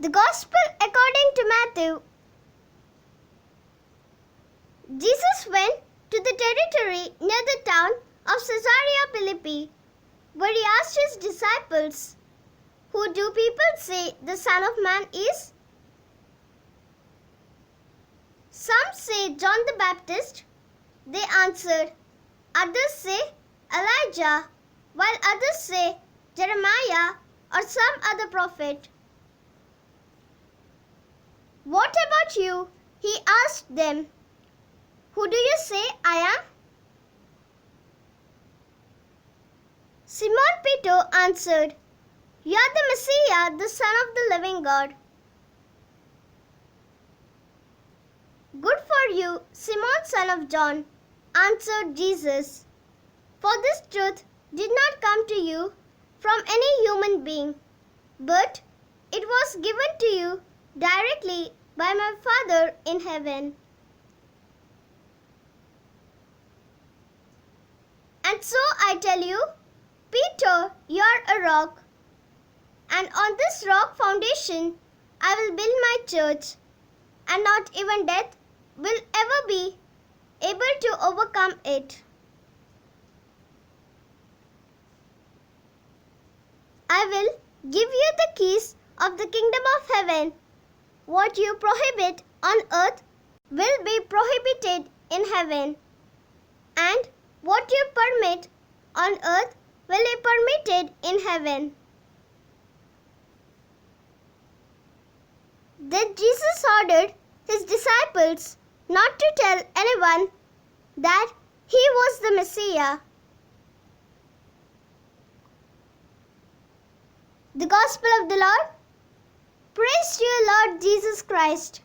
The Gospel according to Matthew. Jesus went to the territory near the town of Caesarea Philippi, where he asked his disciples, "Who do people say the Son of Man is?" Some say John the Baptist, they answered. Others say Elijah, while others say Jeremiah or some other prophet. "What about you?" he asked them. "Who do you say I am?" Simon Peter answered, "You are the Messiah, the Son of the living God." "Good for you, Simon, son of John," answered Jesus. "For this truth did not come to you from any human being, but it was given to you directly by my Father in heaven. And so I tell you, Peter, you are a rock, and on this rock foundation I will build my church, and not even death will ever be able to overcome it. I will give you the keys of the kingdom of heaven. What you prohibit on earth will be prohibited in heaven, and what you permit on earth will be permitted in heaven." Then Jesus ordered his disciples not to tell anyone that he was the Messiah. The Gospel of the Lord. Praise to you, Lord Jesus Christ.